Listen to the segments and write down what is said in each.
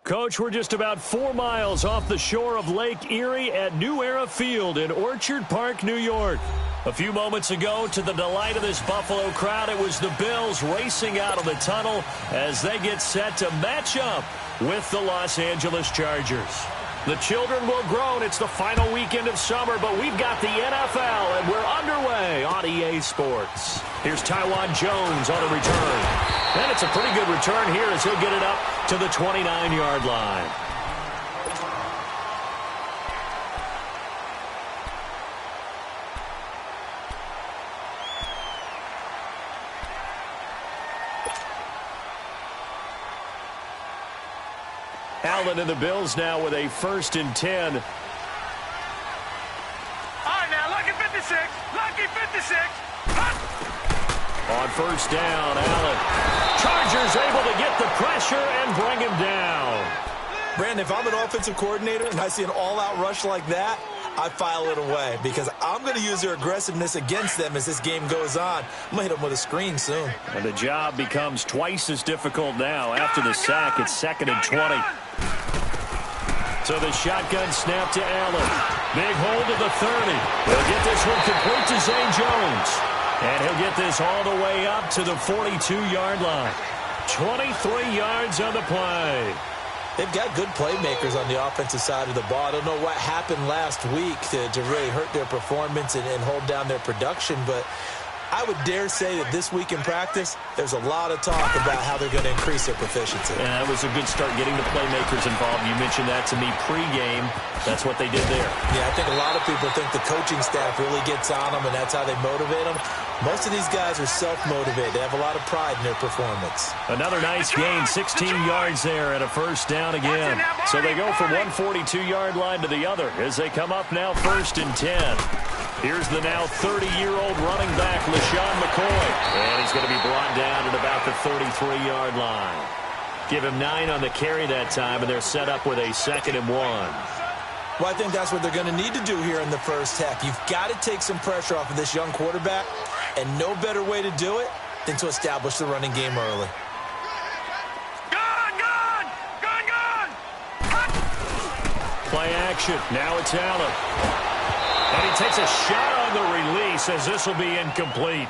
Coach, we're just about 4 miles off the shore of Lake Erie at New Era Field in Orchard Park, New York. A few moments ago, to the delight of this Buffalo crowd, it was the Bills racing out of the tunnel as they get set to match up with the Los Angeles Chargers. The children will grow, and it's the final weekend of summer, but we've got the NFL, and we're underway on EA Sports. Here's Tywan Jones on a return. And it's a pretty good return here as he'll get it up to the 29-yard line. Allen and the Bills now with a 1st and 10. All right, now, lucky 56. Lucky 56. On 1st down, Allen. Chargers able to get the pressure and bring him down. Brandon, if I'm an offensive coordinator and I see an all-out rush like that, I file it away because I'm going to use their aggressiveness against them as this game goes on. I'm going to hit them with a screen soon. And the job becomes twice as difficult now. After the sack, it's 2nd and 20. So the shotgun snap to Allen. Big hold of the 30. He'll get this one complete to Zay Jones. And he'll get this all the way up to the 42-yard line. 23 yards on the play. They've got good playmakers on the offensive side of the ball. I don't know what happened last week to really hurt their performance and hold down their production, but I would dare say that this week in practice, there's a lot of talk about how they're going to increase their proficiency. And that was a good start getting the playmakers involved. You mentioned that to me pregame. That's what they did there. Yeah, I think a lot of people think the coaching staff really gets on them, and that's how they motivate them. Most of these guys are self-motivated. They have a lot of pride in their performance. Another nice gain, 16 yards there and a 1st down again. So they go from one 42-yard line to the other as they come up now 1st and 10. Here's the now 30-year-old running back, LaShawn McCoy. And he's going to be brought down at about the 33-yard line. Give him 9 on the carry that time, and they're set up with a 2nd and 1. Well, I think that's what they're going to need to do here in the first half. You've got to take some pressure off of this young quarterback, and no better way to do it than to establish the running game early. Play action. Now it's Allen. And he takes a shot on the release as this will be incomplete.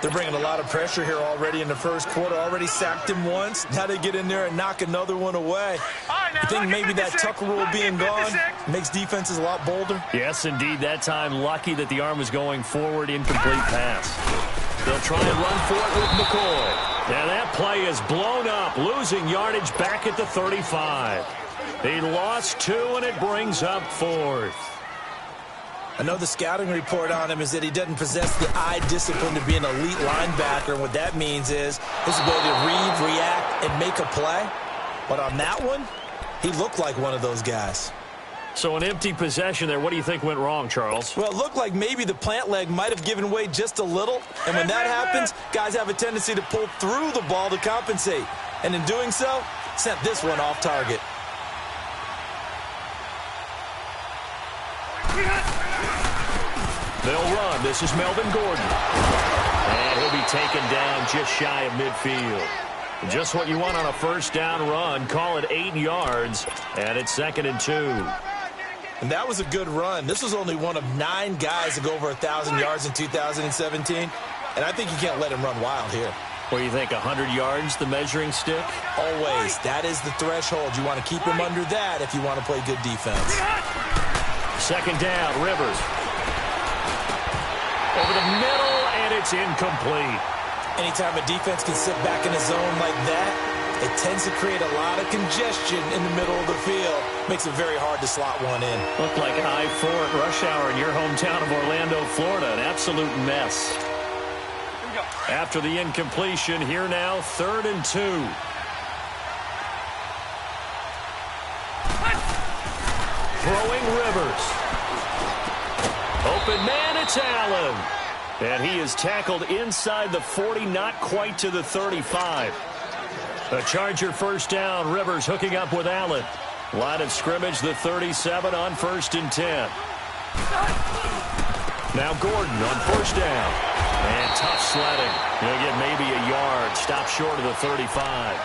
They're bringing a lot of pressure here already in the first quarter. Already sacked him once. Now they get in there and knock another one away. I think maybe that tuck rule being gone makes defenses a lot bolder. Yes, indeed. That time, lucky that the arm was going forward. Incomplete pass. They'll try and run for it with McCoy. Now that play is blown up, losing yardage back at the 35. He lost 2, and it brings up 4th. I know the scouting report on him is that he doesn't possess the eye discipline to be an elite linebacker. And what that means is his ability to read, react, and make a play. But on that one, he looked like one of those guys. So an empty possession there. What do you think went wrong, Charles? Well, it looked like maybe the plant leg might have given way just a little. And when that happens, guys have a tendency to pull through the ball to compensate. And in doing so, sent this one off target. They'll run. This is Melvin Gordon. And he'll be taken down just shy of midfield. Just what you want on a 1st down run. Call it 8 yards. And it's 2nd and 2. And that was a good run. This was only one of 9 guys to go over 1,000 yards in 2017. And I think you can't let him run wild here. What do you think, 100 yards, the measuring stick? Always. That is the threshold. You want to keep him under that if you want to play good defense. 2nd down, Rivers. Over the middle, and it's incomplete. Anytime a defense can sit back in a zone like that, it tends to create a lot of congestion in the middle of the field. Makes it very hard to slot one in. Looked like I-4 at rush hour in your hometown of Orlando, Florida. An absolute mess. After the incompletion, here now, 3rd and 2. Throwing Rivers. Open man, it's Allen. And he is tackled inside the 40, not quite to the 35. A Charger 1st down. Rivers hooking up with Allen. Line of scrimmage, the 37 on 1st and 10. Now Gordon on 1st down. And tough sledding. He'll get maybe a yard. Stop short of the 35.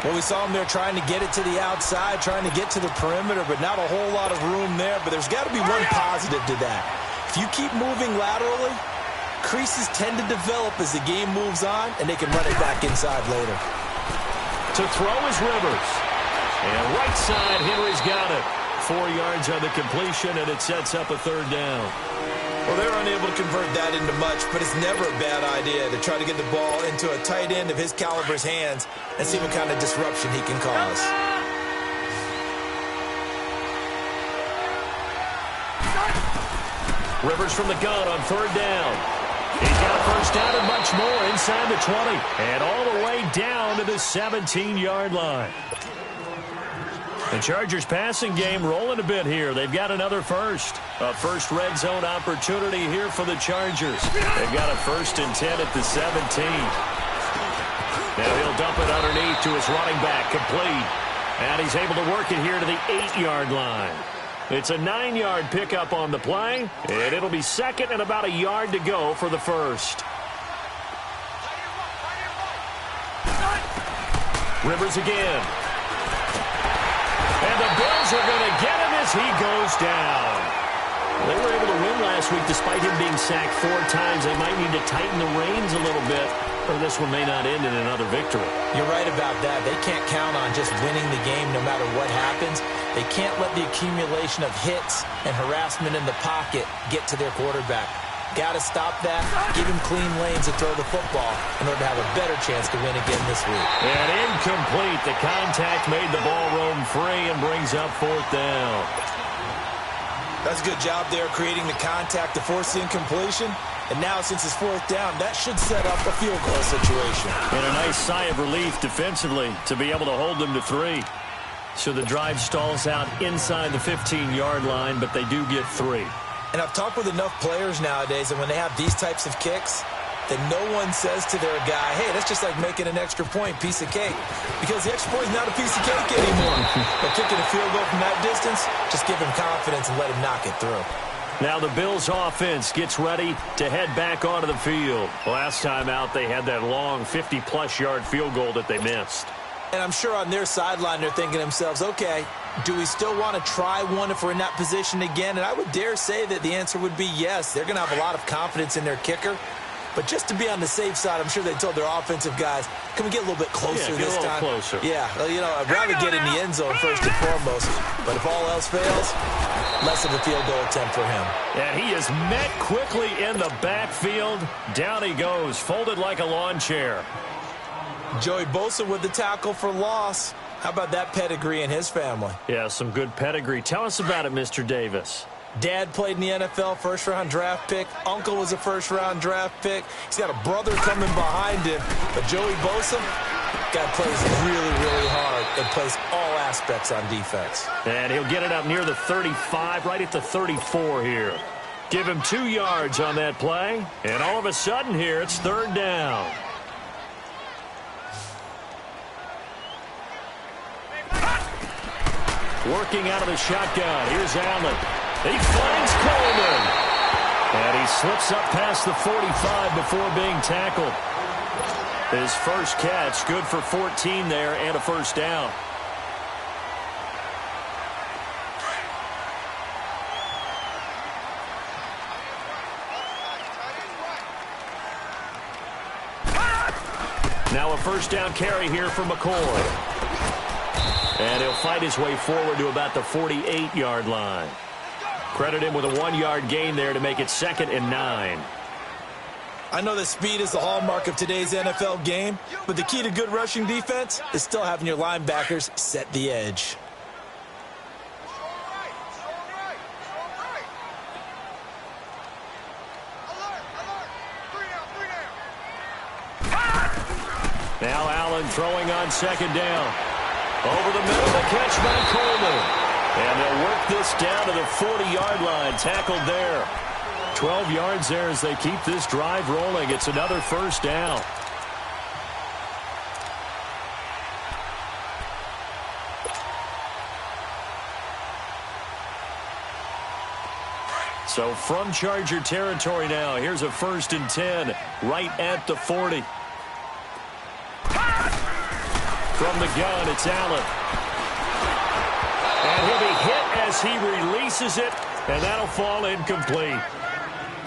Well, we saw him there trying to get it to the outside, trying to get to the perimeter, but not a whole lot of room there. But there's got to be one positive to that. If you keep moving laterally, creases tend to develop as the game moves on, and they can run it back inside later. To throw is Rivers. And right side, Henry's got it. 4 yards on the completion, and it sets up a third down. Well, they're unable to convert that into much, but it's never a bad idea to try to get the ball into a tight end of his caliber's hands and see what kind of disruption he can cause. Rivers from the gun on third down. He's got a first down and much more inside the 20. And all the way down to the 17-yard line. The Chargers passing game rolling a bit here. They've got another first. A first red zone opportunity here for the Chargers. They've got a 1st and 10 at the 17. Now he'll dump it underneath to his running back, complete. And he's able to work it here to the 8-yard line. It's a 9-yard pickup on the play, and it'll be second and about a yard to go for the first. Rivers again. And the Bills are going to get him as he goes down. They were able to win last week despite him being sacked 4 times. They might need to tighten the reins a little bit, or this one may not end in another victory. You're right about that. They can't count on just winning the game no matter what happens. They can't let the accumulation of hits and harassment in the pocket get to their quarterback. Got to stop that, give him clean lanes to throw the football in order to have a better chance to win again this week. And incomplete. The contact made the ball roam free and brings up 4th down. That's a good job there creating the contact to force the incompletion. And now since it's 4th down, that should set up a field goal situation. And a nice sigh of relief defensively to be able to hold them to 3. So the drive stalls out inside the 15-yard line, but they do get 3. And I've talked with enough players nowadays, and when they have these types of kicks, then no one says to their guy, hey, that's just like making an extra point, piece of cake. Because the extra point is not a piece of cake anymore. But kicking a field goal from that distance, just give him confidence and let him knock it through. Now the Bills offense gets ready to head back onto the field. Last time out, they had that long 50-plus yard field goal that they missed. And I'm sure on their sideline they're thinking to themselves, okay, do we still want to try one if we're in that position again? And I would dare say that the answer would be yes. They're going to have a lot of confidence in their kicker. But just to be on the safe side, I'm sure they told their offensive guys, can we get a little bit closer this time? Closer. Yeah, you know, I'd rather get in the end zone first and foremost. But if all else fails, less of a field goal attempt for him. And he is met quickly in the backfield. Down he goes, folded like a lawn chair. Joey Bosa with the tackle for loss. How about that pedigree in his family? Yeah, some good pedigree. Tell us about it, Mr. Davis. Dad played in the NFL, first-round draft pick. Uncle was a first-round draft pick. He's got a brother coming behind him. But Joey Bosa, guy plays really, really hard and plays all aspects on defense. And he'll get it up near the 35, right at the 34 here. Give him 2 yards on that play. And all of a sudden here, it's 3rd down. Working out of the shotgun. Here's Allen. He finds Coleman. And he slips up past the 45 before being tackled. His first catch, good for 14 there and a first down. Now a first down carry here for McCoy. And he'll fight his way forward to about the 48-yard line. Credit him with a 1-yard gain there to make it 2nd and 9. I know that speed is the hallmark of today's NFL game, but the key to good rushing defense is still having your linebackers set the edge. Now Allen throwing on 2nd down. Over the middle, the catch by Coleman. And they'll work this down to the 40-yard line. Tackled there. 12 yards there as they keep this drive rolling. It's another first down. So from Charger territory now, here's a 1st and 10 right at the 40. From the gun, it's Allen. And he'll be hit as he releases it, and that'll fall incomplete.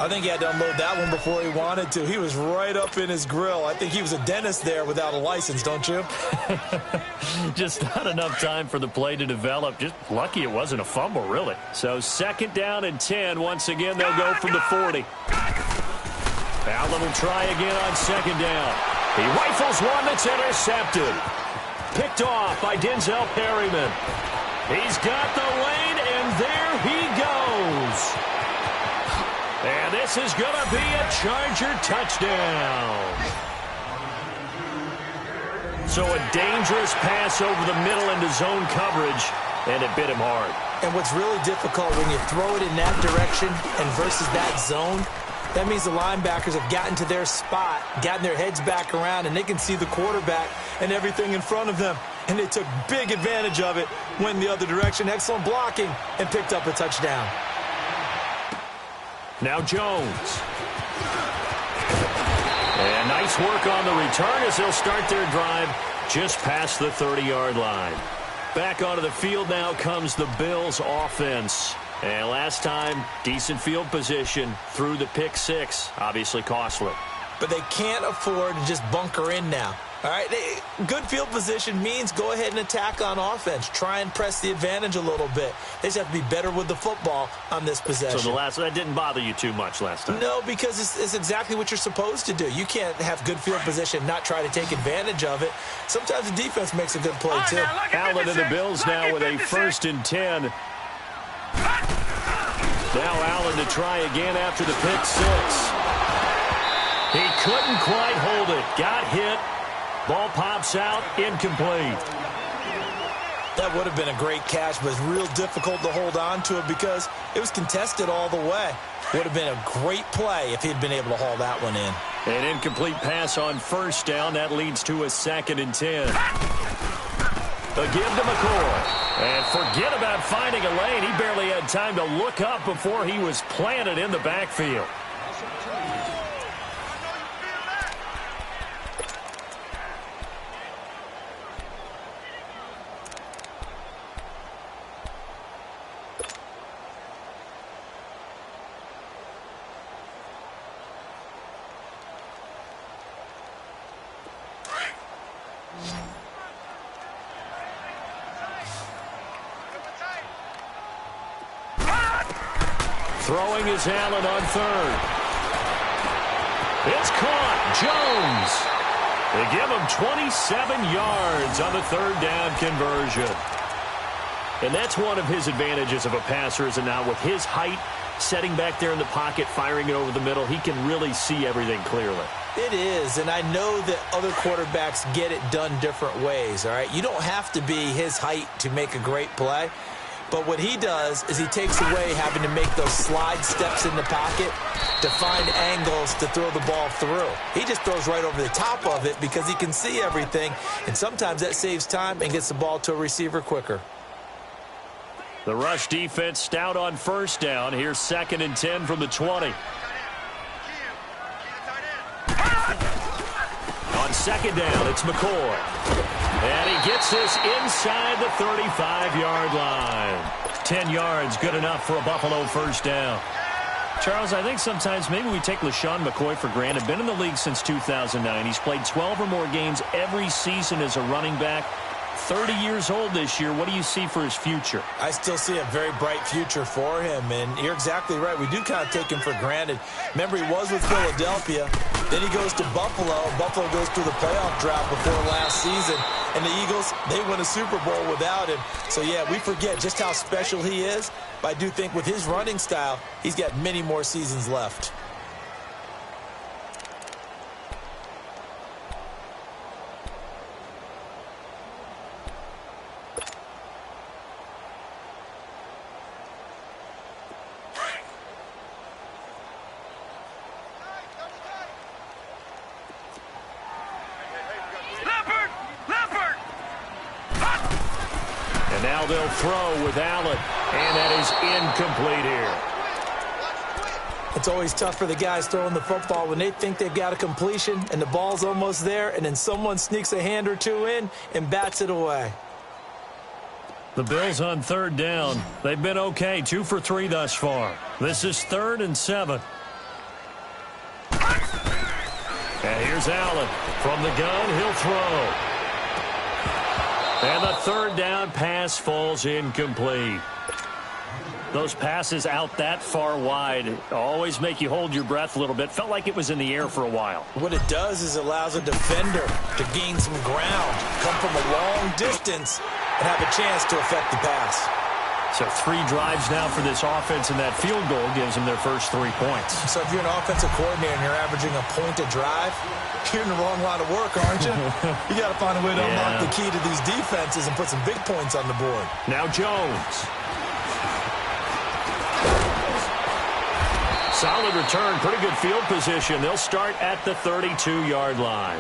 I think he had to unload that one before he wanted to. He was right up in his grill. I think he was a dentist there without a license, don't you? Just not enough time for the play to develop. Just lucky it wasn't a fumble, really. So 2nd down and 10. Once again, they'll go from the 40. Allen will try again on 2nd down. He rifles one that's intercepted. Picked off by Denzel Perryman. He's got the lane, and there he goes. And this is going to be a Charger touchdown. So a dangerous pass over the middle into zone coverage, and it bit him hard. And what's really difficult when you throw it in that direction and versus that zone, that means the linebackers have gotten to their spot, gotten their heads back around, and they can see the quarterback and everything in front of them. And they took big advantage of it, went the other direction, excellent blocking, and picked up a touchdown. Now Jones. And nice work on the return as they'll start their drive just past the 30-yard line. Back onto the field now comes the Bills offense. And last time, decent field position through the pick six. Obviously costly. But they can't afford to just bunker in now. All right, good field position means go ahead and attack on offense. Try and press the advantage a little bit. They just have to be better with the football on this possession. So that didn't bother you too much last time? No, because it's exactly what you're supposed to do. You can't have good field position, not try to take advantage of it. Sometimes the defense makes a good play, too. Allen and the Bills now with a 1st and 10. Now Allen to try again after the pick six. He couldn't quite hold it. Got hit. Ball pops out, incomplete. That would have been a great catch, but it's real difficult to hold on to it because it was contested all the way. Would have been a great play if he'd been able to haul that one in. An incomplete pass on 1st down. That leads to a 2nd and 10. A give to McCoy. And forget about finding a lane. He barely had time to look up before he was planted in the backfield. Throwing is Allen on 3rd. It's caught. Jones. They give him 27 yards on the 3rd down conversion. And that's one of his advantages of a passer, is now with his height, setting back there in the pocket, firing it over the middle, he can really see everything clearly. It is, and I know that other quarterbacks get it done different ways, all right? You don't have to be his height to make a great play. But what he does is he takes away having to make those slide steps in the pocket to find angles to throw the ball through. He just throws right over the top of it because he can see everything, and sometimes that saves time and gets the ball to a receiver quicker. The rush defense stout on 1st down. Here's 2nd and 10 from the 20. On 2nd down, it's McCoy. And he gets this inside the 35-yard line. 10 yards, good enough for a Buffalo 1st down. Charles, I think sometimes maybe we take LaShawn McCoy for granted. Been in the league since 2009. He's played 12 or more games every season as a running back. 30 years old this year. What do you see for his future? I still see a very bright future for him, and you're exactly right. We do kind of take him for granted. Remember, he was with Philadelphia. Then he goes to Buffalo. Buffalo goes through the playoff drought before last season. And the Eagles, they win a Super Bowl without him. So, yeah, we forget just how special he is. But I do think with his running style, he's got many more seasons left. Now they'll throw with Allen, and that is incomplete here. It's always tough for the guys throwing the football when they think they've got a completion and the ball's almost there, and then someone sneaks a hand or two in and bats it away. The Bills on third down. They've been okay, 2 for 3 thus far. This is 3rd and 7. And here's Allen. From the gun, he'll throw. And the third down pass falls incomplete. Those passes out that far wide always make you hold your breath a little bit. Felt like it was in the air for a while. What it does is allows a defender to gain some ground, come from a long distance, and have a chance to affect the pass. So 3 drives now for this offense, and that field goal gives them their first 3 points. So if you're an offensive coordinator and you're averaging a point a drive, you're in the wrong line of work, aren't you? You got to find a way to unlock the key to these defenses and put some big points on the board. Now Jones. Solid return, pretty good field position. They'll start at the 32-yard line.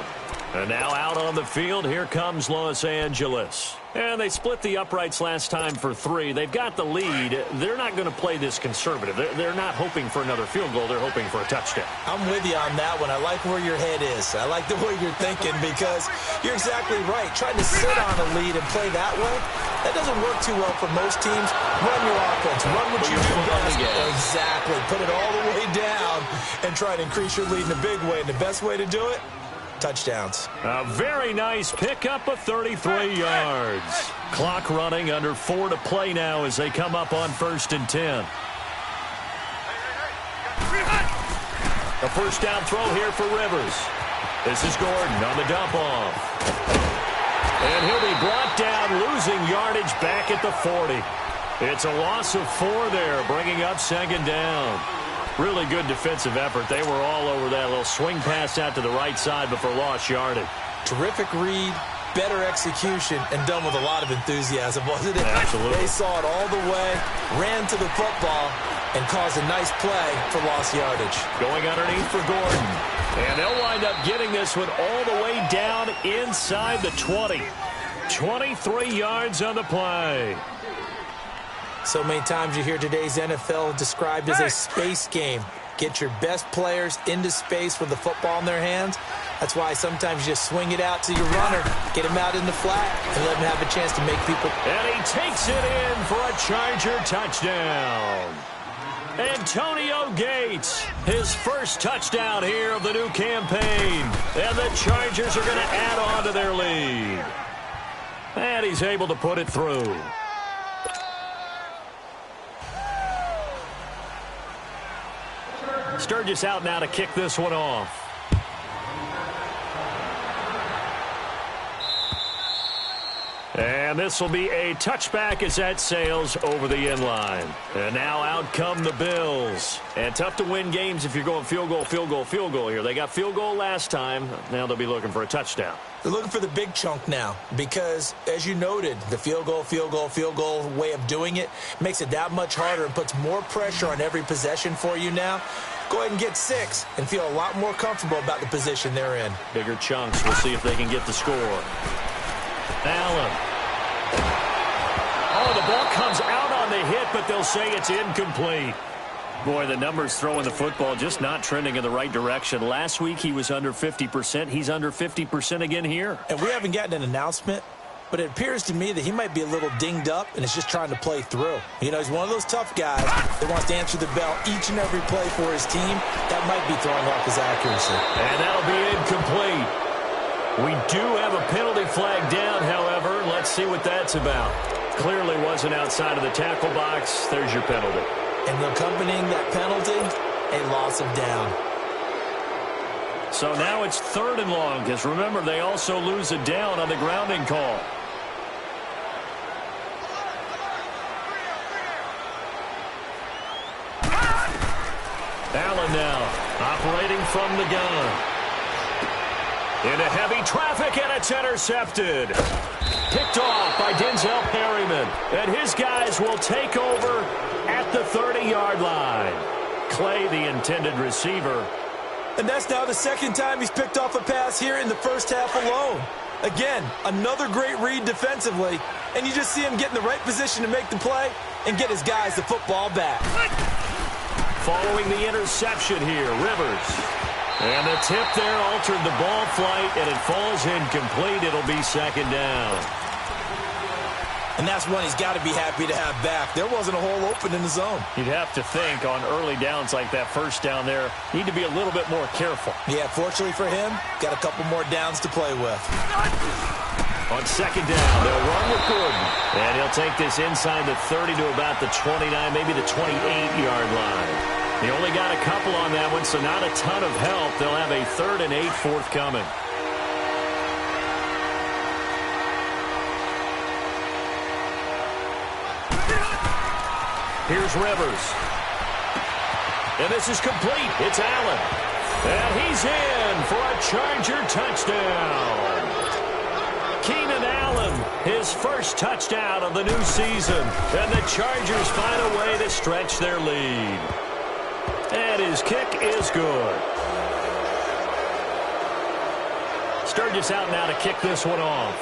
And now out on the field, here comes Los Angeles. And they split the uprights last time for 3. They've got the lead. They're not going to play this conservative. They're not hoping for another field goal. They're hoping for a touchdown. I'm with you on that one. I like where your head is. I like the way you're thinking because you're exactly right. Trying to sit on a lead and play that way, that doesn't work too well for most teams. Run your offense. Run what you do best. Exactly. Put it all the way down and try to increase your lead in a big way. And the best way to do it, touchdowns. A very nice pickup of 33 yards. Clock running, under 4 to play now as they come up on 1st and 10. A first down throw here for Rivers. This is Gordon on the dump off. And he'll be brought down, losing yardage back at the 40. It's a loss of 4 there, bringing up 2nd down. Really good defensive effort. They were all over that little swing pass out to the right side before lost yardage. Terrific read, better execution, and done with a lot of enthusiasm, wasn't it? Absolutely. They saw it all the way, ran to the football, and caused a nice play for lost yardage. Going underneath for Gordon. And they'll wind up getting this one all the way down inside the 20. 23 yards on the play. So many times you hear today's NFL described as a space game. Get your best players into space with the football in their hands. That's why sometimes you just swing it out to your runner, get him out in the flat, and let him have a chance to make people. And he takes it in for a Charger touchdown. Antonio Gates, his first touchdown here of the new campaign. And the Chargers are going to add on to their lead. And he's able to put it through. Sturgis out now to kick this one off. And this will be a touchback as that sails over the end line. And now out come the Bills. And tough to win games if you're going field goal, field goal, field goal here. They got field goal last time. Now they'll be looking for a touchdown. They're looking for the big chunk now because, as you noted, the field goal way of doing it makes it that much harder and puts more pressure on every possession for you now. Go ahead and get 6 and feel a lot more comfortable about the position they're in. Bigger chunks. We'll see if they can get the score. Allen. Oh, the ball comes out on the hit, but they'll say it's incomplete. Boy, the numbers throwing the football just not trending in the right direction. Last week he was under 50%. He's under 50% again here. And we haven't gotten an announcement, but it appears to me that he might be a little dinged up and is just trying to play through. You know, he's one of those tough guys that wants to answer the bell each and every play for his team. That might be throwing off his accuracy. And that'll be incomplete. We do have a penalty flag down, however. Let's see what that's about. Clearly wasn't outside of the tackle box. There's your penalty. And accompanying that penalty, a loss of down. So now it's 3rd and long, because remember, they also lose a down on the grounding call. Allen now operating from the gun. Into heavy traffic, and it's intercepted. Picked off by Denzel Perryman. And his guys will take over at the 30-yard line. Clay, the intended receiver. And that's now the 2nd time he's picked off a pass here in the first half alone. Again, another great read defensively. And you just see him get in the right position to make the play and get his guys the football back. following the interception here, Rivers. And the tip there altered the ball flight, and it falls incomplete. It'll be second down. And that's one he's got to be happy to have back. There wasn't a hole open in the zone. You'd have to think on early downs like that first down there, need to be a little bit more careful. Yeah, fortunately for him, got a couple more downs to play with. On second down, they'll run with Gordon. And he'll take this inside the 30 to about the 29, maybe the 28-yard line. He only got a couple on that one, so not a ton of help. They'll have a 3rd and 8 forthcoming. Here's Rivers. And this is complete. It's Allen. And he's in for a Charger touchdown. Keenan Allen, his first touchdown of the new season. And the Chargers find a way to stretch their lead. And his kick is good. Sturgis out now to kick this one off.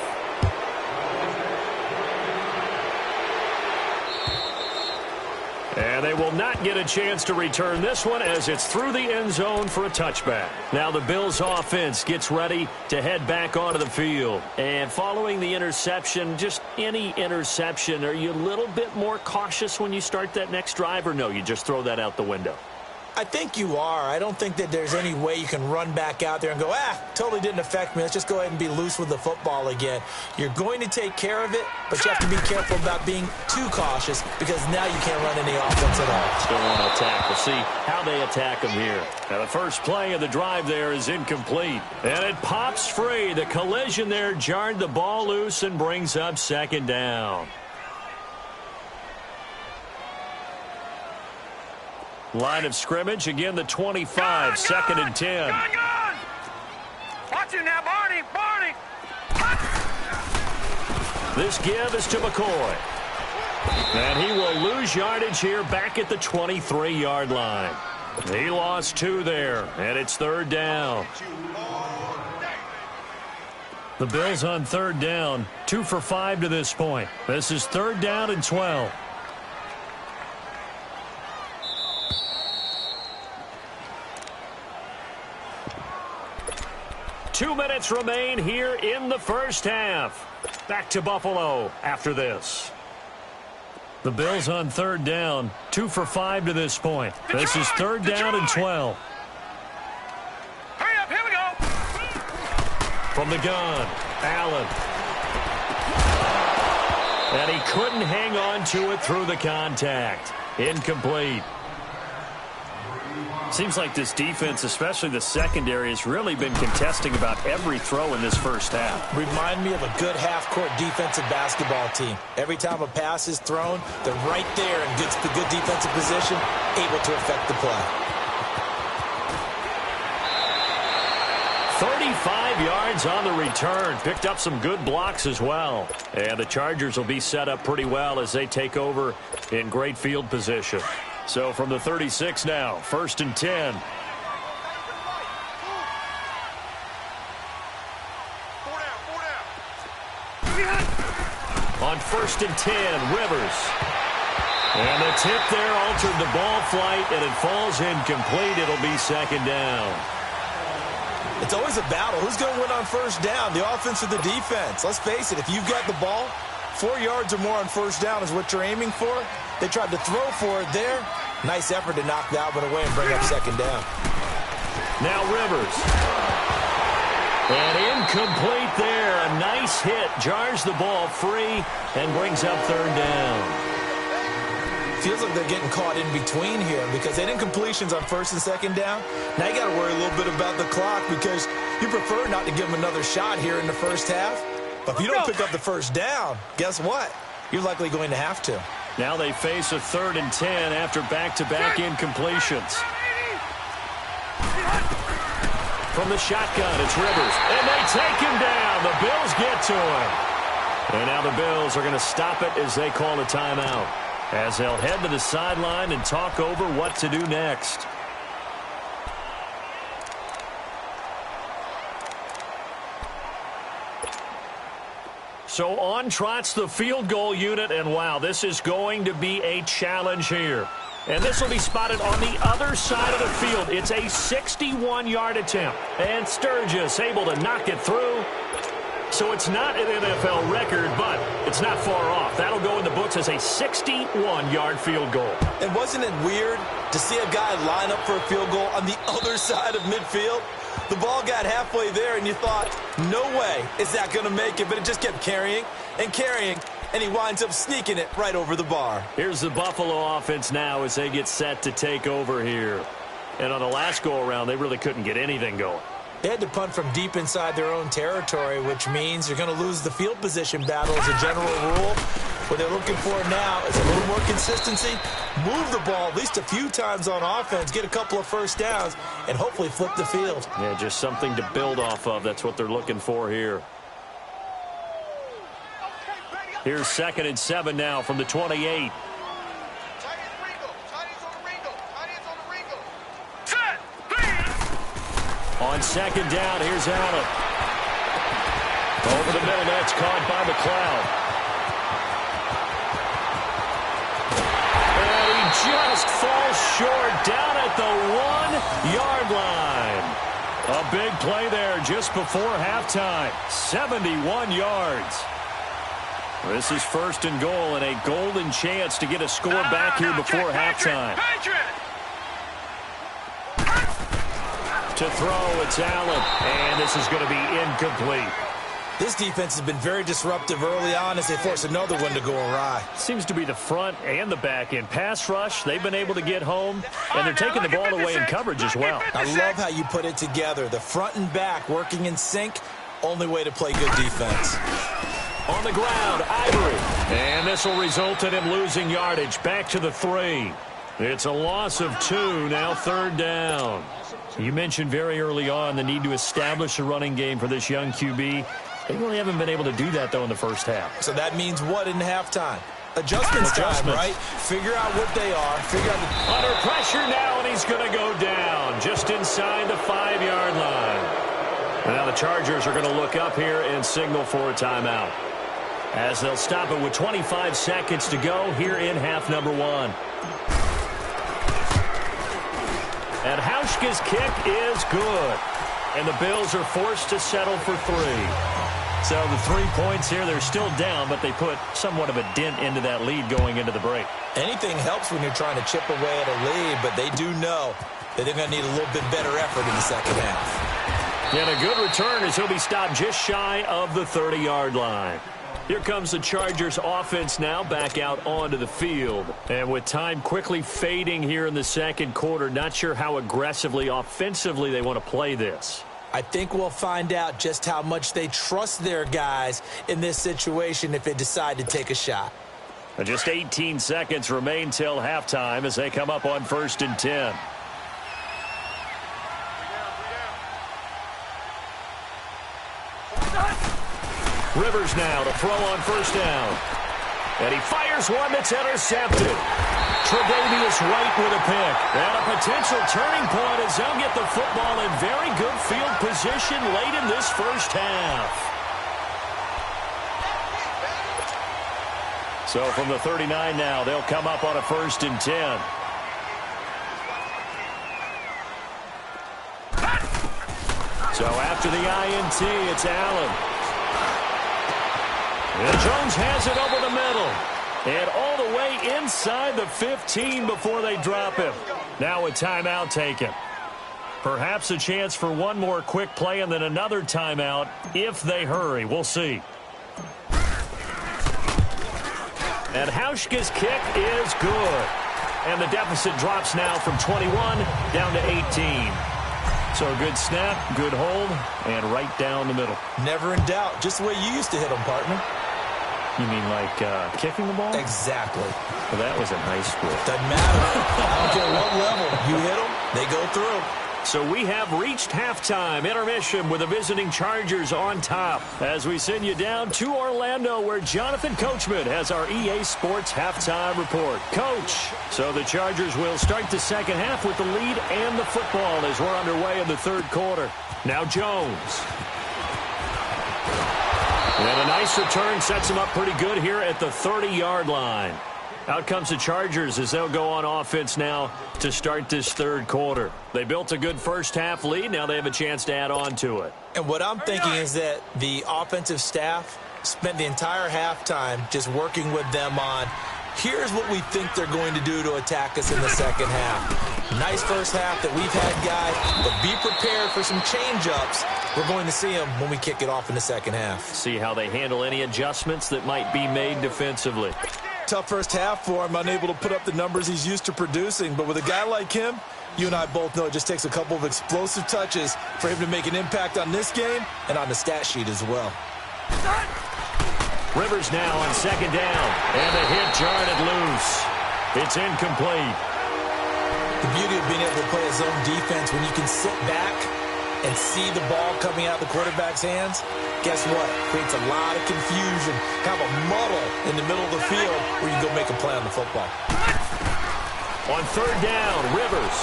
And they will not get a chance to return this one as it's through the end zone for a touchback. Now the Bills offense gets ready to head back onto the field. And following the interception, just any interception, are you a little bit more cautious when you start that next drive, or no, you just throw that out the window? I think you are. I don't think that there's any way you can run back out there and go, totally didn't affect me. Let's just go ahead and be loose with the football again. You're going to take care of it, but you have to be careful about being too cautious because now you can't run any offense at all. Still want to attack. We'll see how they attack them here. Now the first play of the drive there is incomplete. And it pops free. The collision there jarred the ball loose and brings up second down. Line of scrimmage, again the 25, 2nd and 10. Gone. Watch it now, Barney. This give is to McCoy. And he will lose yardage here back at the 23-yard line. He lost 2 there, and it's 3rd down. The Bills on 3rd down, 2 for 5 to this point. This is 3rd down and 12. Two minutes remain here in the first half. Back to Buffalo after this. The Bills on 3rd down, 2 for 5 to this point. This is 3rd down and 12. Hurry up, here we go. From the gun, Allen. And he couldn't hang on to it through the contact. Incomplete. Seems like this defense, especially the secondary, has really been contesting about every throw in this first half. Remind me of a good half-court defensive basketball team. Every time a pass is thrown, they're right there in good defensive position, able to affect the play. 35 yards on the return. Picked up some good blocks as well. And the Chargers will be set up pretty well as they take over in great field position. So from the 36 now, 1st and 10. On 1st and 10, Rivers. And the tip there altered the ball flight, and it falls incomplete. It'll be 2nd down. It's always a battle. Who's going to win on 1st down, the offense or the defense? Let's face it, if you've got the ball, 4 yards or more on 1st down is what you're aiming for. They tried to throw for it there. Nice effort to knock that one away and bring up 2nd down. Now Rivers. And incomplete there. A nice hit. Jars the ball free and brings up 3rd down. Feels like they're getting caught in between here because they had incompletions on 1st and 2nd down. Now you got to worry a little bit about the clock because you prefer not to give them another shot here in the first half. But if you don't pick up the 1st down, guess what? You're likely going to have to. Now they face a 3rd and 10 after back-to-back incompletions. From the shotgun, it's Rivers. And they take him down. The Bills get to him. And now the Bills are going to stop it as they call a timeout, as they'll head to the sideline and talk over what to do next. So on trots the field goal unit, and wow, this is going to be a challenge here. And this will be spotted on the other side of the field. It's a 61-yard attempt. And Sturgis able to knock it through. So it's not an NFL record, but it's not far off. That'll go in the books as a 61-yard field goal. And wasn't it weird to see a guy line up for a field goal on the other side of midfield? The ball got halfway there, and you thought, no way is that going to make it. But it just kept carrying and carrying, and he winds up sneaking it right over the bar. Here's the Buffalo offense now as they get set to take over here. And on the last go-around, they really couldn't get anything going. They had to punt from deep inside their own territory, which means you're going to lose the field position battle as a general rule. What they're looking for now is a little more consistency, move the ball at least a few times on offense, get a couple of first downs, and hopefully flip the field. Yeah, just something to build off of. That's what they're looking for here. Here's 2nd and 7 now from the 28. On 2nd down, here's Allen. Over the middle, that's caught by McLeod. And he just falls short down at the 1-yard line. A big play there just before halftime. 71 yards. This is 1st and goal and a golden chance to get a score back here before halftime. To throw, it's Allen, and this is going to be incomplete. This defense has been very disruptive early on as they force another one to go awry. Seems to be the front and the back end. Pass rush, they've been able to get home, and they're taking the ball away in coverage as well. I love how you put it together. The front and back working in sync, only way to play good defense. On the ground, Ivory. And this will result in him losing yardage. Back to the 3. It's a loss of 2, now 3rd down. You mentioned very early on the need to establish a running game for this young QB. They really haven't been able to do that, though, in the first half. So that means what in halftime? Adjustments time, right? Figure out what they are. Figure out under pressure now, and he's going to go down just inside the 5-yard line. Now the Chargers are going to look up here and signal for a timeout, as they'll stop it with 25 seconds to go here in half number 1. And Hauschka's kick is good. And the Bills are forced to settle for 3. So the 3 points here, they're still down, but they put somewhat of a dent into that lead going into the break. Anything helps when you're trying to chip away at a lead, but they do know that they're going to need a little bit better effort in the second half. And a good return as he'll be stopped just shy of the 30-yard line. Here comes the Chargers offense now back out onto the field. And with time quickly fading here in the second quarter, not sure how aggressively, offensively they want to play this. I think we'll find out just how much they trust their guys in this situation if they decide to take a shot. And just 18 seconds remain till halftime as they come up on 1st and 10. Rivers now to throw on 1st down. And he fires one that's intercepted. Tre'Davious White with a pick. And a potential turning point as they'll get the football in very good field position late in this first half. So from the 39 now, they'll come up on a 1st and 10. So after the INT, it's Allen. And Jones has it over the middle. And all the way inside the 15 before they drop him. Now a timeout taken. Perhaps a chance for one more quick play and then another timeout if they hurry. We'll see. And Hauschka's kick is good. And the deficit drops now from 21 down to 18. So a good snap, good hold, and right down the middle. Never in doubt. Just the way you used to hit them, partner. You mean like kicking the ball? Exactly. Well, that was in high school. Doesn't matter. I don't care what level. You hit them, they go through. So we have reached halftime intermission with the visiting Chargers on top as we send you down to Orlando where Jonathan Coachman has our EA Sports halftime report. Coach, so the Chargers will start the second half with the lead and the football as we're underway in the 3rd quarter. Now Jones. And a nice return sets him up pretty good here at the 30-yard line. Out comes the Chargers as they'll go on offense now to start this third quarter. They built a good first-half lead. Now they have a chance to add on to it. And what I'm thinking is that the offensive staff spent the entire halftime just working with them on, here's what we think they're going to do to attack us in the second half. Nice first half that we've had, guys, but be prepared for some change-ups. We're going to see them when we kick it off in the second half. See how they handle any adjustments that might be made defensively. Tough first half for him, unable to put up the numbers he's used to producing. But with a guy like him, you and I both know it just takes a couple of explosive touches for him to make an impact on this game and on the stat sheet as well. Rivers now on second down, and the hit jarred it loose. It's incomplete. The beauty of being able to play a zone defense when you can sit back and see the ball coming out of the quarterback's hands, guess what? Creates a lot of confusion, kind of a muddle in the middle of the field where you can go make a play on the football. On third down, Rivers.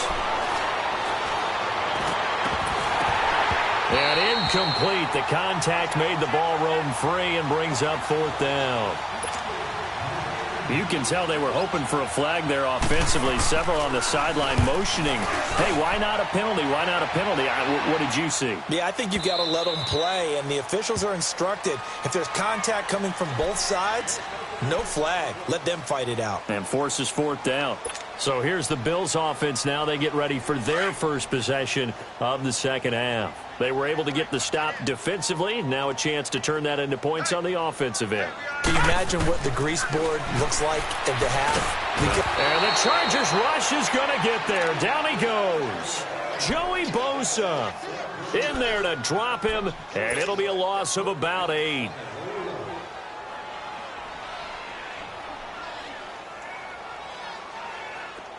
And incomplete. The contact made the ball roam free and brings up fourth down. You can tell they were hoping for a flag there offensively. Several on the sideline motioning, hey, why not a penalty? Why not a penalty? What did you see? Yeah, I think you've got to let them play, and the officials are instructed, if there's contact coming from both sides, no flag. Let them fight it out. And forces fourth down. So here's the Bills offense now. They get ready for their first possession of the second half. They were able to get the stop defensively. Now a chance to turn that into points on the offensive end. Can you imagine what the grease board looks like at the half? And the Chargers rush is going to get there. Down he goes. Joey Bosa in there to drop him, and it'll be a loss of about 8.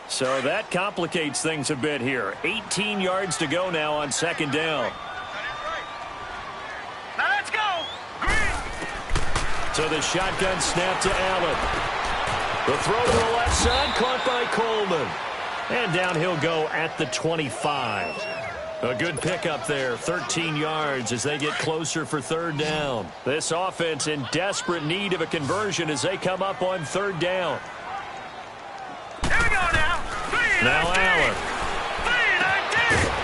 So that complicates things a bit here. 18 yards to go now on second down. Now let's go. Green. So the shotgun snap to Allen. The throw to the left side, caught by Coleman. And down he'll go at the 25. A good pickup there, 13 yards as they get closer for third down. This offense in desperate need of a conversion as they come up on third down. Here we go now. Now Allen.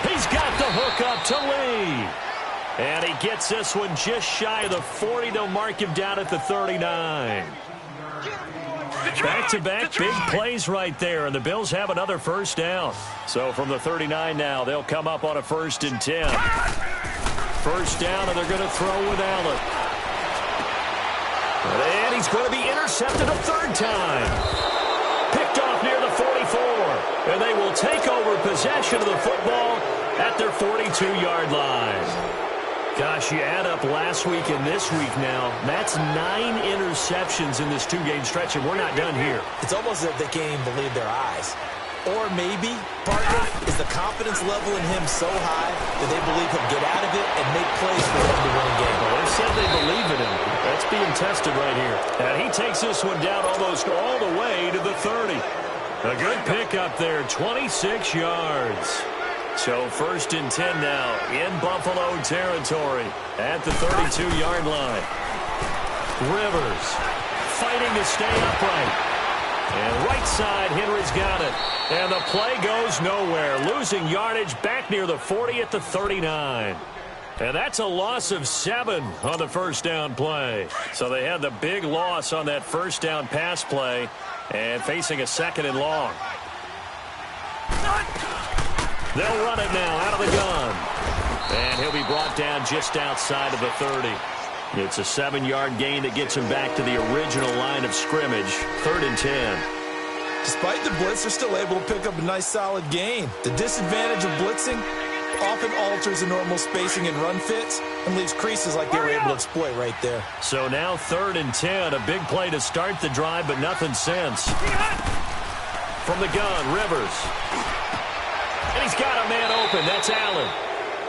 He's got the hook up to Lee. And he gets this one just shy of the 40. They'll mark him down at the 39. Back-to-back big plays right there, and the Bills have another first down. So from the 39 now, they'll come up on a 1st and 10. First down, and they're going to throw with Allen. And he's going to be intercepted a third time. Picked off near the 44, and they will take over possession of the football at their 42-yard line. Gosh, you add up last week and this week now, that's 9 interceptions in this 2-game stretch, and we're not done here. It's almost as if they can't even believe their eyes. Or maybe, partner, is the confidence level in him so high that they believe he'll get out of it and make plays for them to win a game. Well, they said they believe in him. That's being tested right here. And he takes this one down almost all the way to the 30. A good pickup there, 26 yards. So 1st and 10 now in Buffalo territory at the 32-yard line. Rivers fighting to stay upright. And right side, Henry's got it. And the play goes nowhere. Losing yardage back near the 40 at the 39. And that's a loss of 7 on the first down play. So they had the big loss on that first down pass play and facing a 2nd and long. They'll run it now out of the gun. And he'll be brought down just outside of the 30. It's a 7-yard gain that gets him back to the original line of scrimmage. 3rd and 10. Despite the blitz, they're still able to pick up a nice solid gain. The disadvantage of blitzing often alters the normal spacing and run fits and leaves creases like they were able to exploit right there. So now 3rd and 10. A big play to start the drive, but nothing since. From the gun, Rivers. And he's got a man open. That's Allen.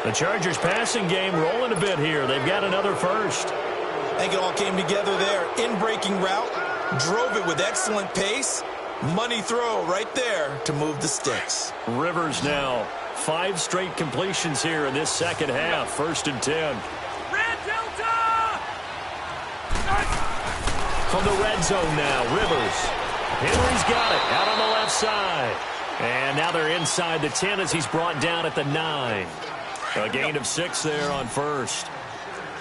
The Chargers passing game rolling a bit here. They've got another first. I think it all came together there. In-breaking route, drove it with excellent pace. Money throw right there to move the sticks. Rivers now. 5 straight completions here in this second half. 1st and 10. Red Delta! From the red zone now, Rivers. Henry's got it out on the left side. And now they're inside the 10 as he's brought down at the 9. A gain of 6 there on first.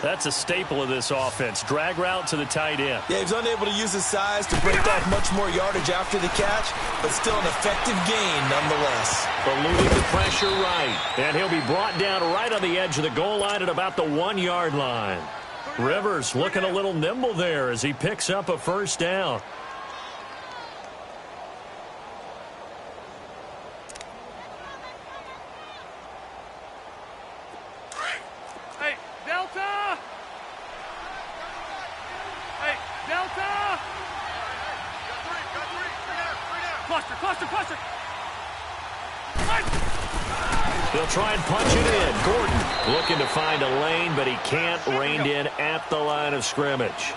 That's a staple of this offense. Drag route to the tight end. Yeah, he was unable to use his size to break off much more yardage after the catch, but still an effective gain nonetheless. Eluding the pressure right. And he'll be brought down right on the edge of the goal line at about the 1-yard line. Rivers looking a little nimble there as he picks up a first down. They'll try and punch it in. Gordon looking to find a lane, but he can't. Reined in at the line of scrimmage.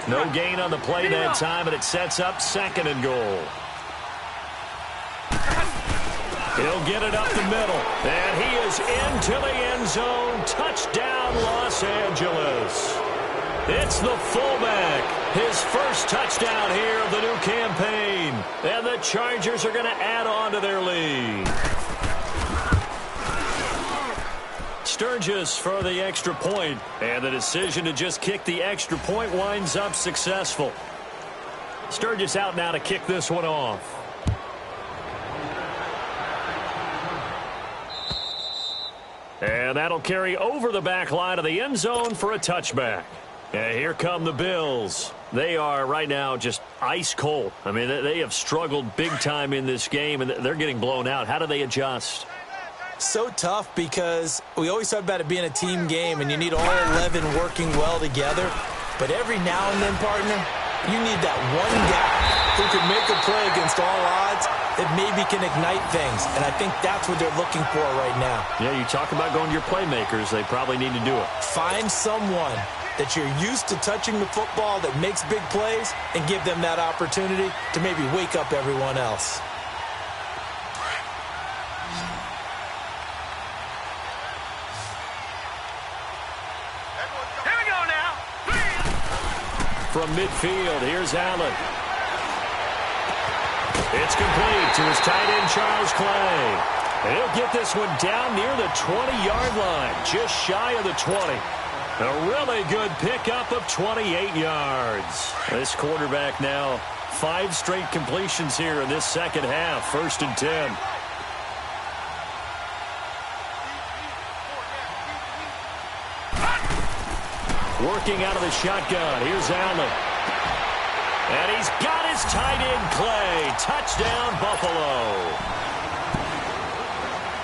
No gain on the play that time, and it sets up 2nd and goal. He'll get it up the middle, and he is into the end zone. Touchdown, Los Angeles. It's the fullback. His first touchdown here of the new campaign. And the Chargers are going to add on to their lead. Sturgis for the extra point, and the decision to just kick the extra point winds up successful. Sturgis out now to kick this one off. And that'll carry over the back line of the end zone for a touchback. And here come the Bills. They are right now just ice cold. I mean, they have struggled big time in this game, and they're getting blown out. How do they adjust? So tough because we always talk about it being a team game, and you need all 11 working well together. But every now and then, partner, you need that one guy who can make a play against all odds that maybe can ignite things. And I think that's what they're looking for right now. Yeah, you talk about going to your playmakers. They probably need to do it. Find someone that you're used to touching the football that makes big plays and give them that opportunity to maybe wake up everyone else. Here we go now. From midfield, here's Allen. It's complete to his tight end, Charles Clay. And he'll get this one down near the 20-yard line, just shy of the 20. A really good pickup of 28 yards. This quarterback now 5 straight completions here in this second half. 1st and 10. Working out of the shotgun. Here's Allen. And he's got his tight end, Clay. Touchdown, Buffalo.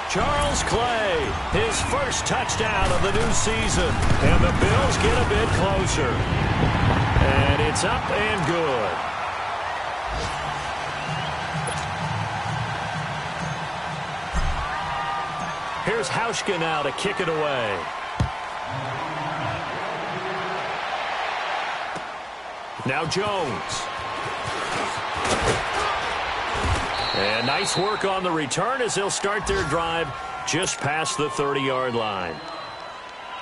Charles Clay, his first touchdown of the new season. And the Bills get a bit closer. And it's up and good. Here's Hauschka now to kick it away. Now Jones. And nice work on the return as they'll start their drive just past the 30-yard line.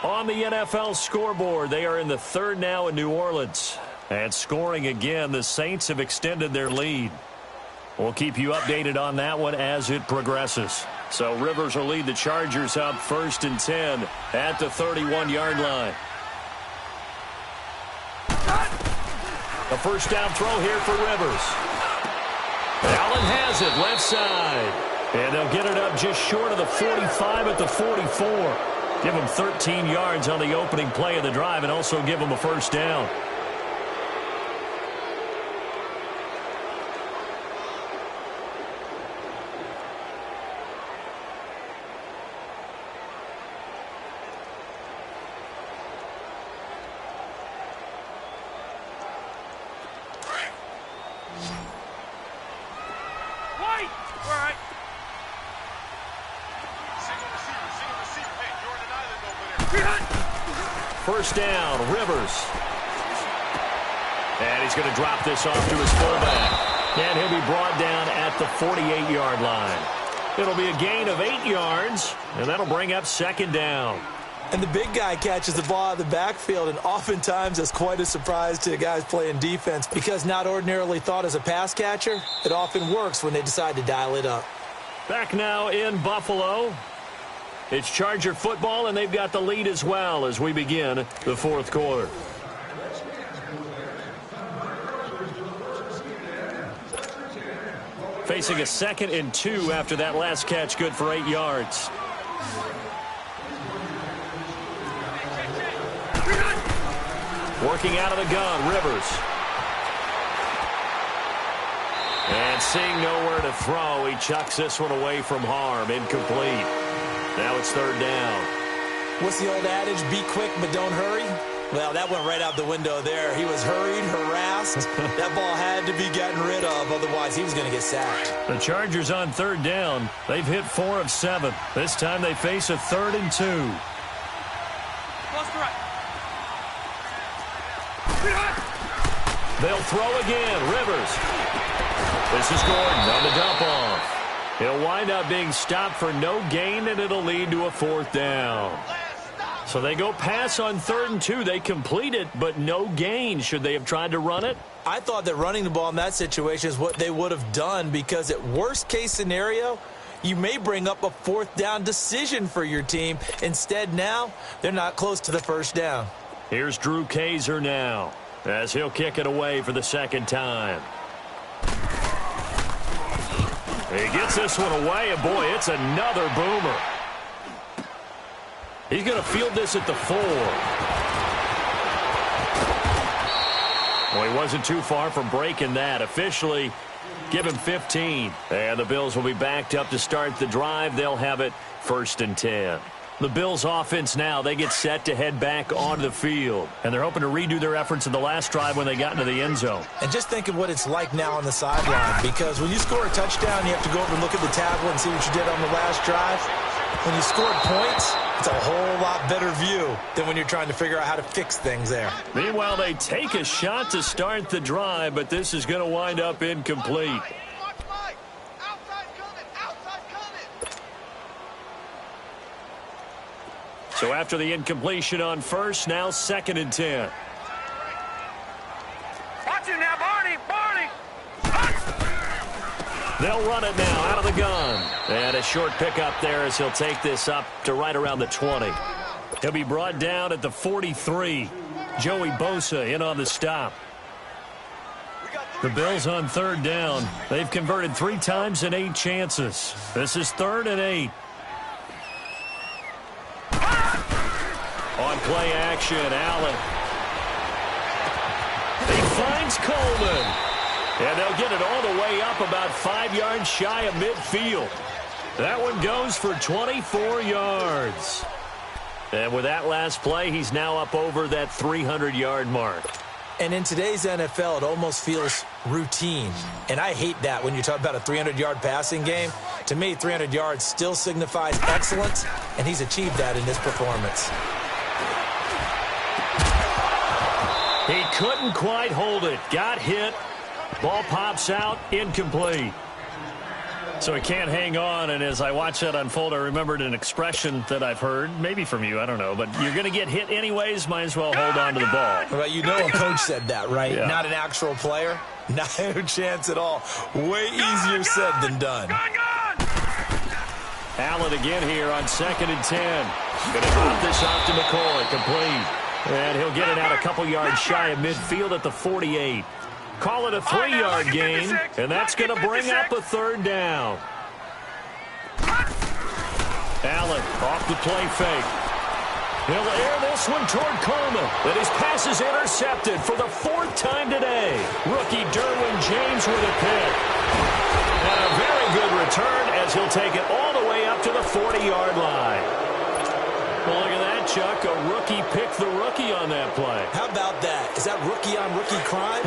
On the NFL scoreboard, they are in the 3rd now in New Orleans. And scoring again, the Saints have extended their lead. We'll keep you updated on that one as it progresses. So Rivers will lead the Chargers up 1st and 10 at the 31-yard line. A first down throw here for Rivers. Allen has it left side. And they'll get it up just short of the 45 at the 44. Give them 13 yards on the opening play of the drive and also give them a first down. First down, Rivers. And he's going to drop this off to his fullback. And he'll be brought down at the 48-yard line. It'll be a gain of 8 yards, and that'll bring up 2nd down. And the big guy catches the ball out of the backfield, and oftentimes that's quite a surprise to the guys playing defense because not ordinarily thought as a pass catcher, it often works when they decide to dial it up. Back now in Buffalo. It's Charger football, and they've got the lead as well as we begin the fourth quarter. Facing a 2nd and 2 after that last catch, good for 8 yards. Working out of the gun, Rivers. And seeing nowhere to throw, he chucks this one away from harm. Incomplete. Now it's 3rd down. What's the old adage? Be quick, but don't hurry. Well, that went right out the window there. He was hurried, harassed. That ball had to be gotten rid of, otherwise he was going to get sacked. The Chargers on 3rd down. They've hit 4 of 7. This time they face a 3rd and 2. Close to right. They'll throw again. Rivers. This is Gordon on the dump off. He'll wind up being stopped for no gain, and it'll lead to a 4th down. So they go pass on 3rd and 2. They complete it, but no gain. Should they have tried to run it? I thought that running the ball in that situation is what they would have done because at worst case scenario, you may bring up a 4th down decision for your team. Instead now, they're not close to the 1st down. Here's Drew Kaiser now as he'll kick it away for the 2nd time. He gets this one away, and boy, it's another boomer. He's going to field this at the 4. Well, he wasn't too far from breaking that. Officially, give him 15. And the Bills will be backed up to start the drive. They'll have it 1st and 10. The Bills offense now, they get set to head back onto the field. And they're hoping to redo their efforts in the last drive when they got into the end zone. And just think of what it's like now on the sideline, because when you score a touchdown, you have to go over and look at the tablet and see what you did on the last drive. When you scored points, it's a whole lot better view than when you're trying to figure out how to fix things there. Meanwhile, they take a shot to start the drive, but this is going to wind up incomplete. So after the incompletion on 1st, now 2nd and 10. Watch it now, Barney! Barney! They'll run it now out of the gun. And a short pickup there as he'll take this up to right around the 20. He'll be brought down at the 43. Joey Bosa in on the stop. The Bills on 3rd down. They've converted 3 times in 8 chances. This is 3rd and 8. On play action, Allen. He finds Coleman. And they'll get it all the way up about 5 yards shy of midfield. That one goes for 24 yards. And with that last play, he's now up over that 300-yard mark. And in today's NFL, it almost feels routine. And I hate that when you talk about a 300-yard passing game. To me, 300 yards still signifies excellence, and he's achieved that in this performance. He couldn't quite hold it. Got hit. Ball pops out. Incomplete. So he can't hang on, and as I watched that unfold, I remembered an expression that I've heard, maybe from you, I don't know, but you're going to get hit anyways, might as well hold on to the ball. Well, you know a coach said that, right? Yeah. Not an actual player. No chance at all. Way easier said than done. Allen again here on 2nd and 10. Going to drop this off to McCoy, complete. And he'll get it out a couple yards shy of midfield at the 48. Call it a 3-yard gain, and that's going to bring up a 3rd down. Allen off the play fake. He'll air this one toward Coleman, but his pass is intercepted for the 4th time today. Rookie Derwin James with a pick. And a very good return as he'll take it all the way up to the 40-yard line. Well, look at that, Chuck. A rookie picked the rookie on that play. How about that? Is that rookie-on-rookie crime?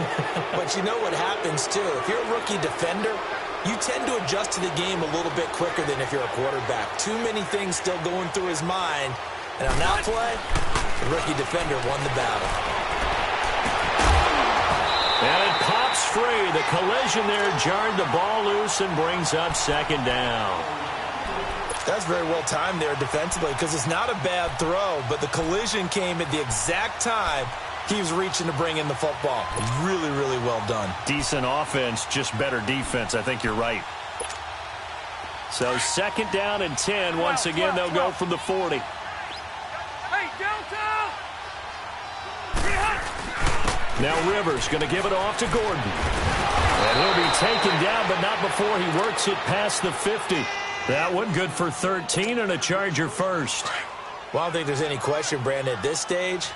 But you know what happens, too. If you're a rookie defender, you tend to adjust to the game a little bit quicker than if you're a quarterback. Too many things still going through his mind. And on that play, the rookie defender won the battle. And it pops free. The collision there jarred the ball loose and brings up 2nd down. That's very well timed there defensively because it's not a bad throw, but the collision came at the exact time he was reaching to bring in the football. Really, really well done. Decent offense, just better defense. I think you're right. So 2nd down and 10. Once again, they'll go from the 40. Hey, Delta! Now Rivers going to give it off to Gordon. And he'll be taken down, but not before he works it past the 50. That one good for 13 and a Charger first. Well, I don't think there's any question, Brandon, at this stage.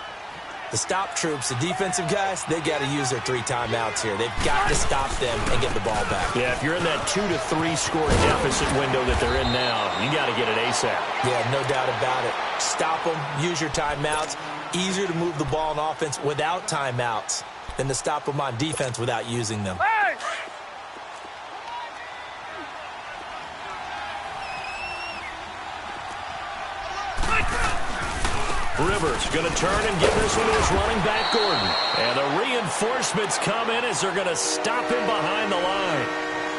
The stop troops, the defensive guys, they got to use their 3 timeouts here. They've got to stop them and get the ball back. Yeah, if you're in that 2 to 3 score deficit window that they're in now, you got to get it ASAP. Yeah, no doubt about it. Stop them, use your timeouts. Easier to move the ball on offense without timeouts than to stop them on defense without using them. Hey! Rivers going to turn and give this one to his running back, Gordon. And the reinforcements come in as they're going to stop him behind the line.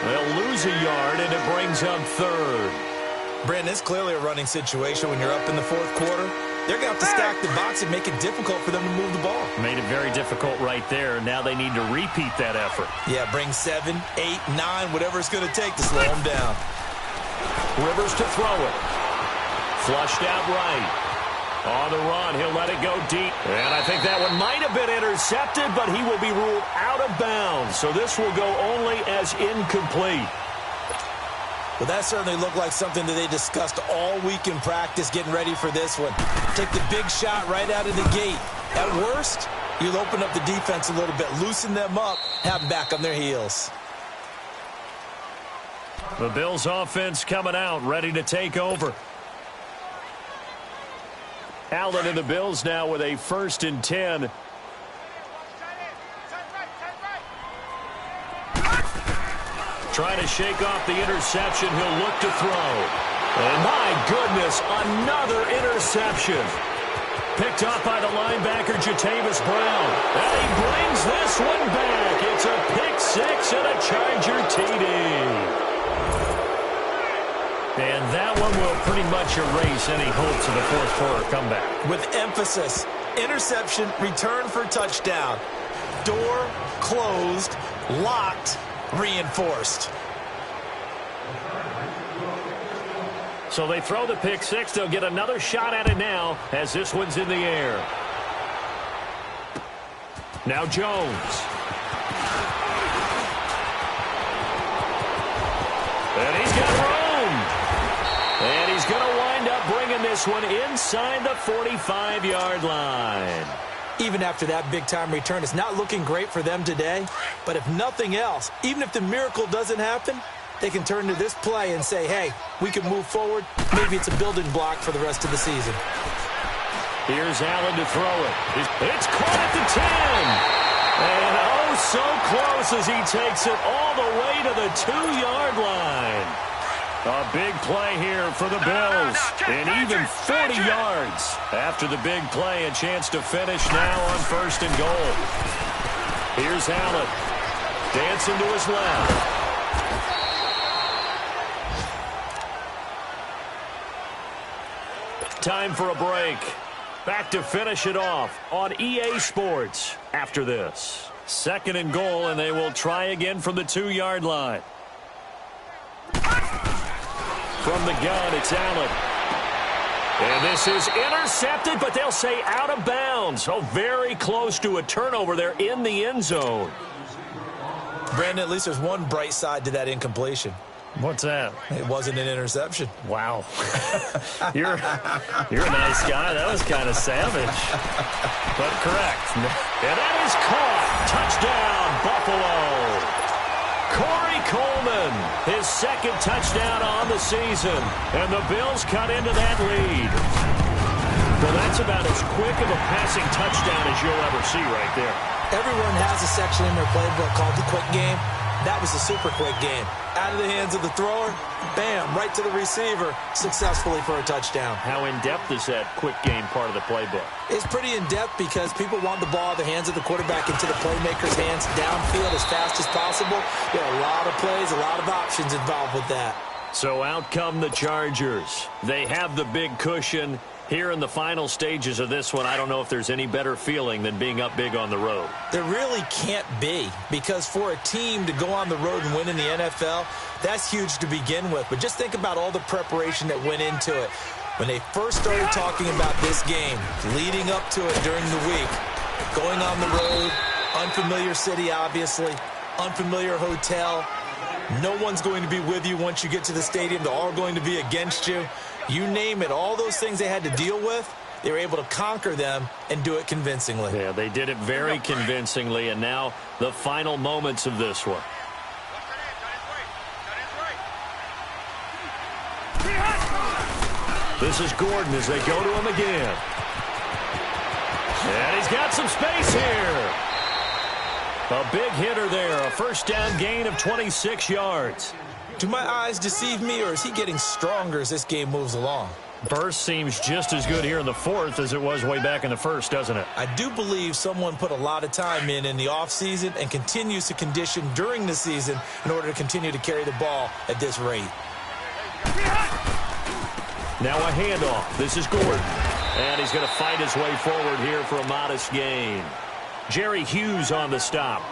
They'll lose a yard, and it brings up 3rd. Brandon, it's clearly a running situation when you're up in the 4th quarter. They're going to have to stack the box and make it difficult for them to move the ball. Made it very difficult right there. Now they need to repeat that effort. Yeah, bring 7, 8, 9, whatever it's going to take to slow them down. Rivers to throw it. Flushed out right. On the run, he'll let it go deep. And I think that one might have been intercepted, but he will be ruled out of bounds. So this will go only as incomplete. Well, that certainly looked like something that they discussed all week in practice getting ready for this one. Take the big shot right out of the gate. At worst, you'll open up the defense a little bit, loosen them up, have them back on their heels. The Bills offense coming out, ready to take over. Allen and the Bills now with a 1st and 10. Trying to shake off the interception. He'll look to throw. And my goodness, another interception. Picked up by the linebacker, Jatavis Brown. And he brings this one back. It's a pick 6 and a Charger TD. And that one will pretty much erase any hopes of a 4th quarter comeback. With emphasis, interception, return for touchdown. Door closed, locked, reinforced. So they throw the pick 6. They'll get another shot at it now as this one's in the air. Now Jones. And he's got room. And he's going to wind up bringing this one inside the 45-yard line. Even after that big-time return, it's not looking great for them today. But if nothing else, even if the miracle doesn't happen, they can turn to this play and say, hey, we can move forward. Maybe it's a building block for the rest of the season. Here's Allen to throw it. It's caught at the 10. And oh, so close as he takes it all the way to the 2-yard line. A big play here for the Bills. And even 40 yards after the big play. A chance to finish now on 1st and goal. Here's Allen. Dancing to his left. Time for a break. Back to finish it off on EA Sports after this. 2nd and goal, and they will try again from the 2-yard line. From the gun, it's Allen. And this is intercepted, but they'll say out of bounds. So very close to a turnover there in the end zone. Brandon, at least there's one bright side to that incompletion. What's that? It wasn't an interception. Wow. You're a nice guy. That was kind of savage. But correct. And that is caught. Touchdown, Buffalo. Corey Coleman, his 2nd touchdown on the season. And the Bills cut into that lead. Well, that's about as quick of a passing touchdown as you'll ever see right there. Everyone has a section in their playbook called the quick game. That was a super quick game. Out of the hands of the thrower, bam, right to the receiver, successfully for a touchdown. How in-depth is that quick game part of the playbook? It's pretty in-depth because people want the ball out of the hands of the quarterback into the playmaker's hands downfield as fast as possible. There are a lot of plays, a lot of options involved with that. So out come the Chargers. They have the big cushion. Here in the final stages of this one, I don't know if there's any better feeling than being up big on the road. There really can't be, because for a team to go on the road and win in the NFL, that's huge to begin with. But just think about all the preparation that went into it. When they first started talking about this game, leading up to it during the week, going on the road, unfamiliar city, obviously, unfamiliar hotel. No one's going to be with you once you get to the stadium. They're all going to be against you. You name it, all those things they had to deal with, they were able to conquer them and do it convincingly. Yeah, they did it very convincingly, and now the final moments of this one. This is Gordon as they go to him again. And he's got some space here. A big hitter there, a first down gain of 26 yards. Do my eyes deceive me, or is he getting stronger as this game moves along? Burst seems just as good here in the fourth as it was way back in the first, doesn't it? I do believe someone put a lot of time in the offseason and continues to condition during the season in order to continue to carry the ball at this rate. Now a handoff. This is Gordon. And he's going to fight his way forward here for a modest gain. Jerry Hughes on the stop.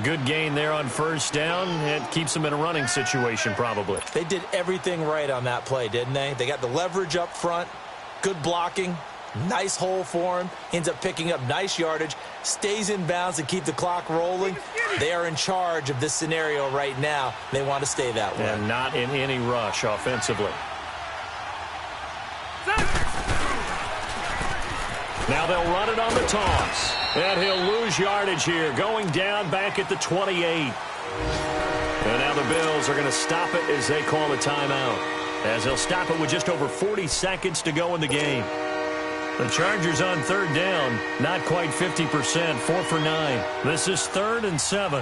Good gain there on first down. It keeps him in a running situation probably. They did everything right on that play, didn't they? They got the leverage up front, good blocking, nice hole for him, ends up picking up nice yardage, stays in bounds to keep the clock rolling. They are in charge of this scenario right now. They want to stay that way. And not in any rush offensively. Now they'll run it on the toss. And he'll lose yardage here, going down back at the 28. And now the Bills are going to stop it as they call a timeout. As they'll stop it with just over 40 seconds to go in the game. The Chargers on third down, not quite 50%, 4 for 9. This is 3rd and 7.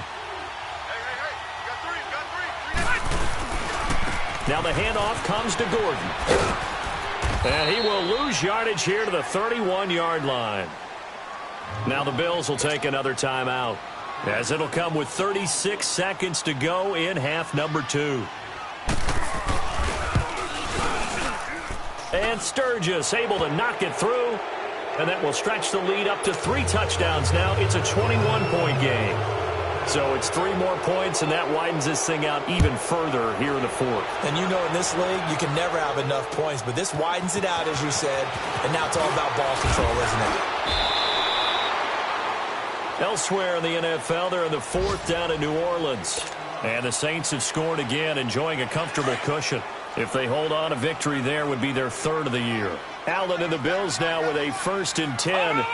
Now the handoff comes to Gordon. And he will lose yardage here to the 31-yard line. Now the Bills will take another timeout, as it'll come with 36 seconds to go in half number 2. And Sturgis able to knock it through, and that will stretch the lead up to 3 touchdowns now. It's a 21-point game. So it's 3 more points, and that widens this thing out even further here in the fourth. And you know in this league, you can never have enough points, but this widens it out, as you said, and now it's all about ball control, isn't it? Elsewhere in the NFL, they're in the fourth down in New Orleans. And the Saints have scored again, enjoying a comfortable cushion. If they hold on, a victory there would be their 3rd of the year. Allen and the Bills now with a 1st and 10.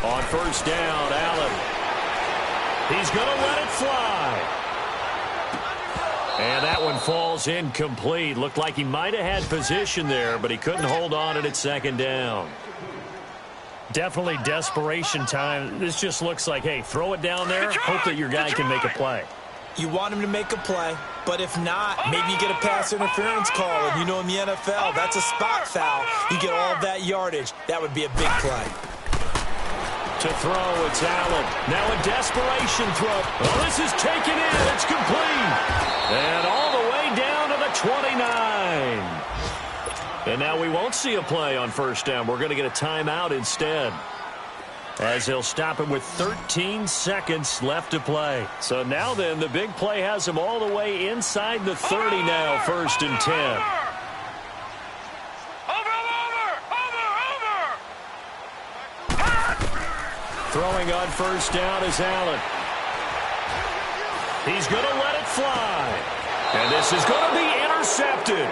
On first down, Allen. He's going to let it fly. And that one falls incomplete. Looked like he might have had position there, but he couldn't hold on at 2nd down. Definitely desperation time. This just looks like, hey, throw it down there, hope that your guy can make a play. You want him to make a play, but if not, maybe you get a pass interference call. And you know in the NFL, that's a spot foul. You get all that yardage. That would be a big play. To throw, it's Allen. Now a desperation throw. Oh, this is taken in. It's complete. And all the way down to the 29. And now we won't see a play on first down. We're going to get a timeout instead, as they'll stop it with 13 seconds left to play. So now then, the big play has him all the way inside the 30 now, 1st and 10. Throwing on first down is Allen. He's going to let it fly. And this is going to be intercepted.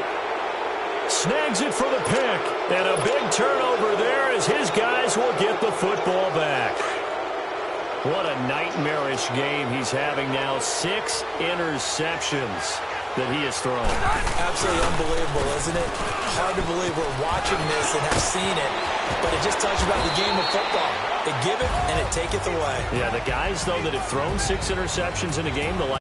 Snags it for the pick. And a big turnover there as his guys will get the football back. What a nightmarish game he's having now. 6 interceptions that he has thrown. Absolutely unbelievable, isn't it? Hard to believe we're watching this and have seen it, but it just tells you about the game of football. It give it and it taketh away. Yeah, the guys, though, that have thrown 6 interceptions in a game, the